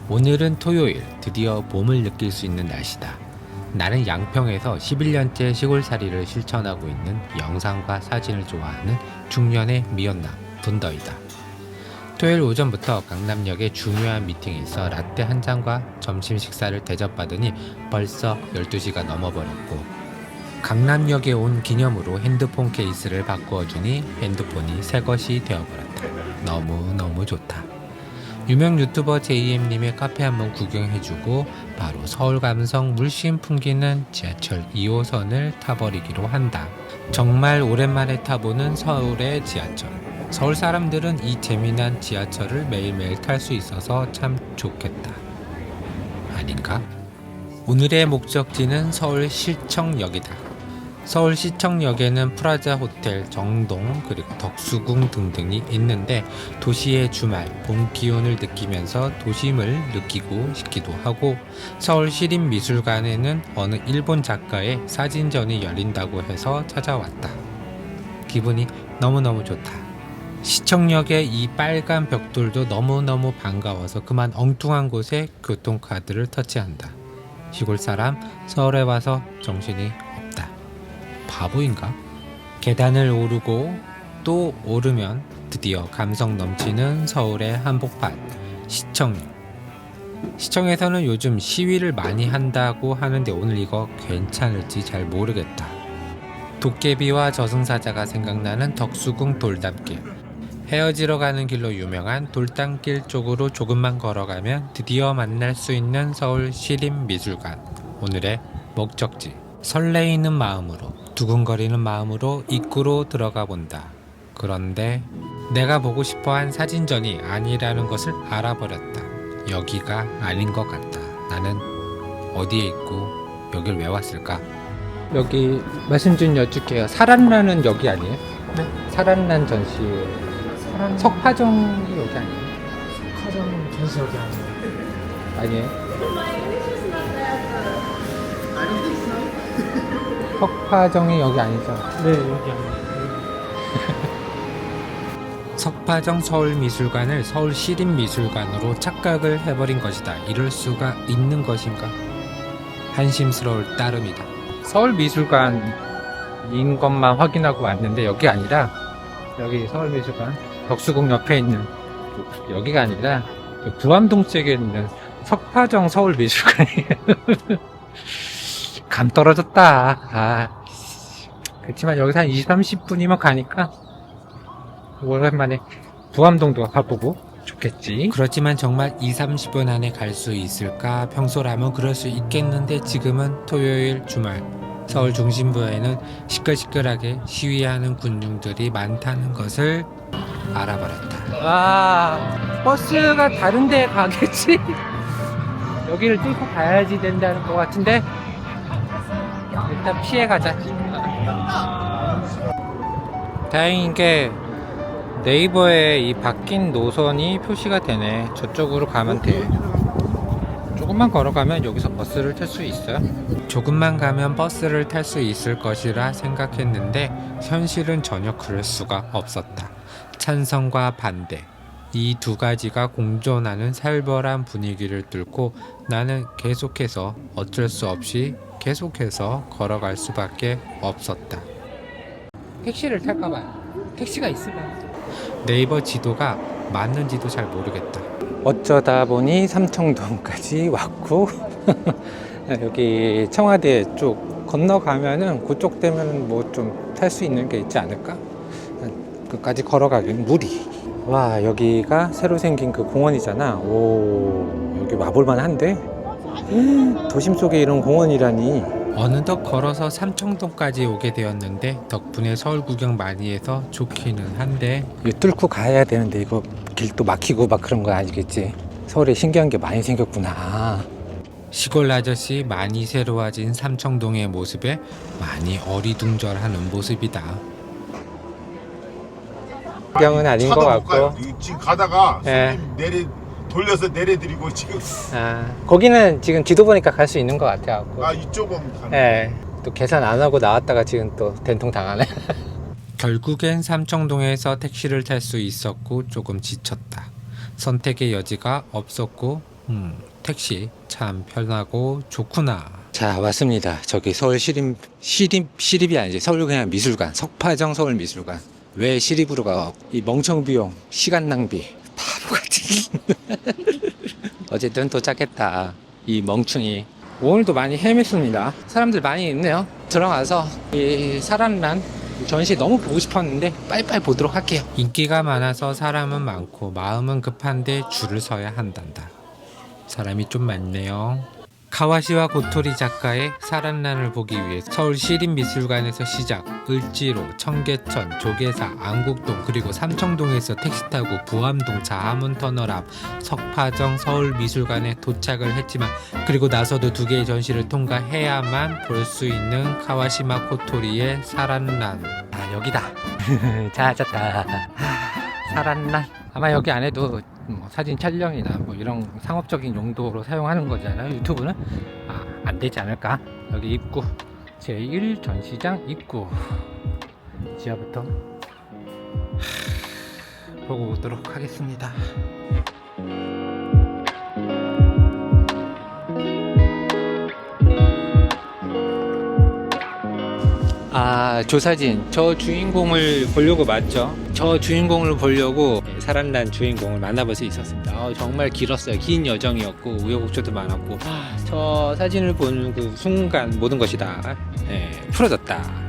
오늘은 토요일, 드디어 봄을 느낄 수 있는 날씨다. 나는 양평에서 11년째 시골살이를 실천하고 있는 영상과 사진을 좋아하는 중년의 미연남 분더이다. 토요일 오전부터 강남역에 중요한 미팅이 있어 라떼 한 잔과 점심 식사를 대접받으니 벌써 12시가 넘어버렸고, 강남역에 온 기념으로 핸드폰 케이스를 바꾸어주니 핸드폰이 새것이 되어버렸다. 너무너무 좋다. 유명 유튜버 JM님의 카페 한번 구경해주고 바로 서울 감성 물씬 풍기는 지하철 2호선을 타버리기로 한다. 정말 오랜만에 타보는 서울의 지하철. 서울 사람들은 이 재미난 지하철을 매일매일 탈 수 있어서 참 좋겠다. 아닌가? 오늘의 목적지는 서울 시청역이다. 서울 시청역에는 프라자 호텔, 정동, 그리고 덕수궁 등등이 있는데 도시의 주말, 봄 기운을 느끼면서 도심을 느끼고 싶기도 하고, 서울 시립미술관에는 어느 일본 작가의 사진전이 열린다고 해서 찾아왔다. 기분이 너무너무 좋다. 시청역의 이 빨간 벽돌도 너무너무 반가워서 그만 엉뚱한 곳에 교통카드를 터치한다. 시골 사람, 서울에 와서 정신이 없다. 바보인가? 계단을 오르고 또 오르면 드디어 감성 넘치는 서울의 한복판 시청역. 시청에서는 요즘 시위를 많이 한다고 하는데 오늘 이거 괜찮을지 잘 모르겠다. 도깨비와 저승사자가 생각나는 덕수궁 돌담길. 헤어지러 가는 길로 유명한 돌담길 쪽으로 조금만 걸어가면 드디어 만날 수 있는 서울 시립미술관. 오늘의 목적지. 설레이는 마음으로, 두근거리는 마음으로 입구로 들어가 본다. 그런데 내가 보고 싶어한 사진전이 아니라는 것을 알아버렸다. 여기가 아닌 것 같다. 나는 어디에 있고 여길 왜 왔을까? 여기 말씀 좀 여쭐게요. 사란라는 여기 아니에요? 네? 사란란 전시 석파정이 여기 아니에요? 석화점 전시역이 아니에요. 아니에요? 석파정이 여기 아니죠? 네, 여기 아니에요. 석파정 서울미술관을 서울시립미술관으로 착각을 해버린 것이다. 이럴 수가 있는 것인가? 한심스러울 따름이다. 서울미술관인 것만 확인하고 왔는데 여기 아니라, 여기 서울미술관 덕수궁 옆에 있는 여기가 아니라 부암동 쪽에 있는 석파정 서울미술관이에요. 감 떨어졌다. 그렇지만 여기서 한 20-30분이면 가니까 오랜만에 부암동도 가보고 좋겠지. 그렇지만 정말 20-30분 안에 갈 수 있을까? 평소라면 그럴 수 있겠는데 지금은 토요일 주말, 서울 중심부에는 시끌시끌하게 시위하는 군중들이 많다는 것을 알아버렸다. 버스가 다른 데 가겠지? 여기를 뚫고 가야지 된다는 것 같은데 일단 피해가자. 다행인 게 네이버에 이 바뀐 노선이 표시가 되네. 저쪽으로 가면 돼. 조금만 걸어가면 여기서 버스를 탈 수 있어요. 조금만 가면 버스를 탈 수 있을 것이라 생각했는데 현실은 전혀 그럴 수가 없었다. 찬성과 반대, 이 두 가지가 공존하는 살벌한 분위기를 뚫고 나는 계속해서 어쩔 수 없이 계속해서 걸어갈 수밖에 없었다. 택시를 탈까봐. 택시가 있을까? 네이버 지도가 맞는지도 잘 모르겠다. 어쩌다 보니 삼청동까지 왔고 여기 청와대 쪽 건너가면은 그쪽 되면 뭐 좀 탈 수 있는 게 있지 않을까? 끝까지 걸어가긴 무리. 와, 여기가 새로 생긴 그 공원이잖아. 오, 여기 와볼만 한데? 도심 속에 이런 공원이라니. 어느덧 걸어서 삼청동까지 오게 되었는데 덕분에 서울 구경 많이 해서 좋기는 한데, 이 뚫고 가야 되는데 이거 길도 막히고 막 그런 거 아니겠지? 서울에 신기한 게 많이 생겼구나. 시골 아저씨 많이 새로워진 삼청동의 모습에 많이 어리둥절하는 모습이다. 구경은 아닌 것 같고. 지금 가다가 예. 손님 돌려서 내려드리고 지금. 거기는 지금 지도 보니까 갈 수 있는 것 같아. 이쪽은 가는. 예. 또 계산 안 하고 나왔다가 지금 또 된통 당하네. 결국엔 삼청동에서 택시를 탈 수 있었고 조금 지쳤다. 선택의 여지가 없었고 택시 참 편하고 좋구나. 자, 왔습니다. 저기 서울 시립이 아니지. 서울 그냥 미술관, 석파정 서울미술관. 왜 시립으로 가? 이 멍청 비용, 시간 낭비, 바보 같은. 어쨌든 도착했다. 이 멍충이. 오늘도 많이 헤맸습니다. 사람들 많이 있네요. 들어가서 이 사람란 전시 너무 보고 싶었는데 빨리빨리 보도록 할게요. 인기가 많아서 사람은 많고 마음은 급한데 줄을 서야 한단다. 사람이 좀 많네요. 카와시와 고토리 작가의 사란란을 보기 위해 서울 시립미술관에서 시작, 을지로, 청계천, 조계사, 안국동 그리고 삼청동에서 택시 타고 부암동 자하문터널 앞 석파정 서울미술관에 도착을 했지만 그리고 나서도 두 개의 전시를 통과해야만 볼 수 있는 카와시마 고토리의 사란란. 아, 여기다. 찾았다. 사란란. 아마 여기 안에도 뭐 사진 촬영이나 뭐 이런 상업적인 용도로 사용하는 거잖아요. 유튜브는 안 되지 않을까. 여기 입구 제1 전시장 입구 지하부터 보고 오도록 하겠습니다. 조사진. 저 주인공을 보려고 맞죠? 저 주인공을 보려고 사란란 주인공을 만나볼 수 있었습니다. 정말 길었어요. 긴 여정이었고 우여곡절도 많았고 저 사진을 보는 그 순간 모든 것이 다 풀어졌다.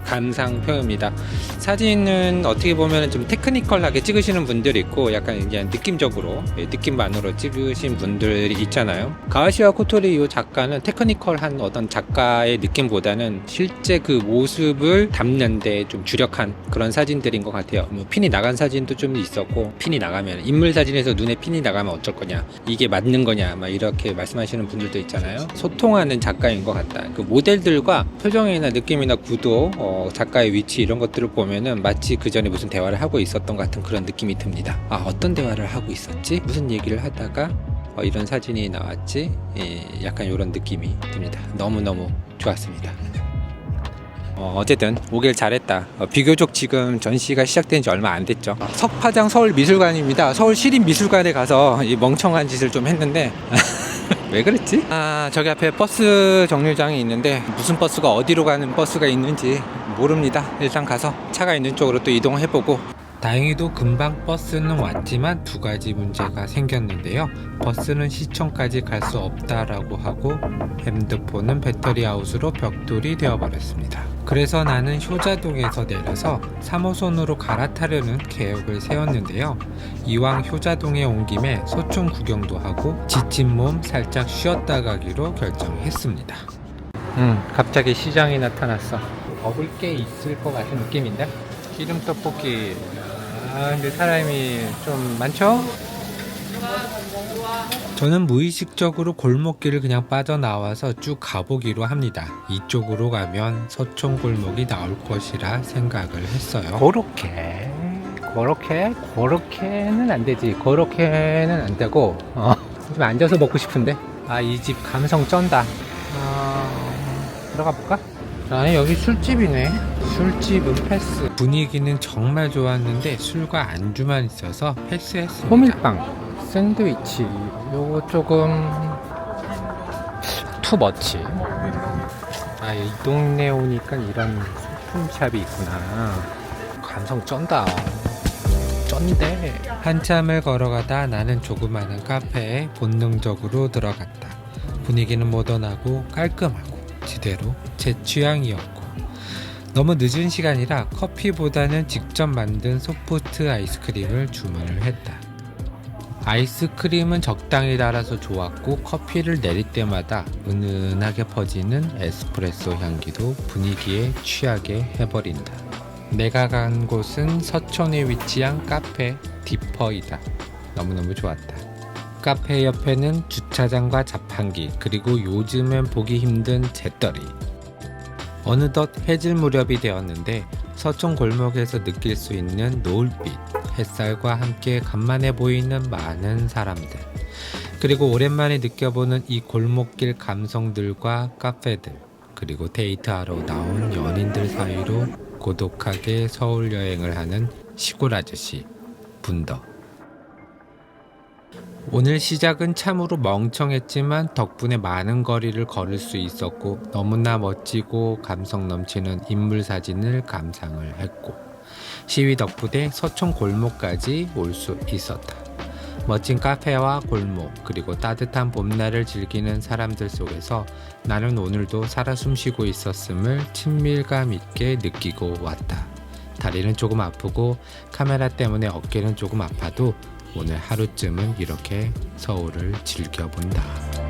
감상 표현입니다. 사진은 어떻게 보면 좀 테크니컬하게 찍으시는 분들이 있고 약간 이제 느낌적으로 느낌만으로 찍으신 분들이 있잖아요. 가와시와 코토리 이 작가는 테크니컬한 어떤 작가의 느낌보다는 실제 그 모습을 담는데 좀 주력한 그런 사진들인 것 같아요. 뭐 핀이 나간 사진도 좀 있었고, 핀이 나가면 인물 사진에서 눈에 핀이 나가면 어쩔 거냐, 이게 맞는 거냐 막 이렇게 말씀하시는 분들도 있잖아요. 소통하는 작가인 것 같다. 그 모델들과 표정이나 느낌이나 구도, 작가의 위치 이런 것들을 보면은 마치 그 전에 무슨 대화를 하고 있었던 것 같은 그런 느낌이 듭니다. 어떤 대화를 하고 있었지? 무슨 얘기를 하다가 이런 사진이 나왔지? 약간 이런 느낌이 듭니다. 너무너무 좋았습니다. 어쨌든 오길 잘했다. 비교적 지금 전시가 시작된 지 얼마 안 됐죠. 석파장 서울미술관입니다. 서울시립미술관에 가서 이 멍청한 짓을 좀 했는데 왜 그랬지? 저기 앞에 버스 정류장이 있는데 무슨 버스가 어디로 가는 버스가 있는지 모릅니다. 일단 가서 차가 있는 쪽으로 또 이동해보고. 다행히도 금방 버스는 왔지만 두 가지 문제가 생겼는데요. 버스는 시청까지 갈 수 없다라고 하고 핸드폰은 배터리 아웃으로 벽돌이 되어버렸습니다. 그래서 나는 효자동에서 내려서 3호선으로 갈아타려는 계획을 세웠는데요. 이왕 효자동에 온 김에 소총 구경도 하고 지친 몸 살짝 쉬었다 가기로 결정했습니다. 갑자기 시장이 나타났어. 먹을 게 있을 것 같은 느낌인데? 기름 떡볶이. 근데 사람이 좀 많죠? 저는 무의식적으로 골목길을 그냥 빠져나와서 쭉 가보기로 합니다. 이쪽으로 가면 서촌 골목이 나올 것이라 생각을 했어요. 그렇게는 안 되지. 그렇게는 안 되고 좀 앉아서 먹고 싶은데. 이 집 감성 쩐다. 들어가 볼까? 여기 술집이네. 술집은 패스. 분위기는 정말 좋았는데 술과 안주만 있어서 패스했습니다. 호밀빵, 샌드위치 요거 조금 투머치. 이 동네 오니까 이런 소품샵이 있구나. 감성 쩐다. 쩐데. 한참을 걸어가다 나는 조그마한 카페에 본능적으로 들어갔다. 분위기는 모던하고 깔끔하고 지대로 제 취향이었고, 너무 늦은 시간이라 커피보다는 직접 만든 소프트 아이스크림을 주문을 했다. 아이스크림은 적당히 달아서 좋았고, 커피를 내릴 때마다 은은하게 퍼지는 에스프레소 향기도 분위기에 취하게 해버린다. 내가 간 곳은 서촌에 위치한 카페 디퍼이다. 너무너무 좋았다. 카페 옆에는 주차장과 자판기, 그리고 요즘엔 보기 힘든 재떨이. 어느덧 해질 무렵이 되었는데 서촌 골목에서 느낄 수 있는 노을빛, 햇살과 함께 간만에 보이는 많은 사람들, 그리고 오랜만에 느껴보는 이 골목길 감성들과 카페들, 그리고 데이트하러 나온 연인들 사이로 고독하게 서울 여행을 하는 시골 아저씨 분더. 오늘 시작은 참으로 멍청했지만 덕분에 많은 거리를 걸을 수 있었고 너무나 멋지고 감성 넘치는 인물 사진을 감상을 했고 시위 덕분에 서촌 골목까지 올 수 있었다. 멋진 카페와 골목 그리고 따뜻한 봄날을 즐기는 사람들 속에서 나는 오늘도 살아 숨쉬고 있었음을 친밀감 있게 느끼고 왔다. 다리는 조금 아프고 카메라 때문에 어깨는 조금 아파도 오늘 하루쯤은 이렇게 서울을 즐겨본다.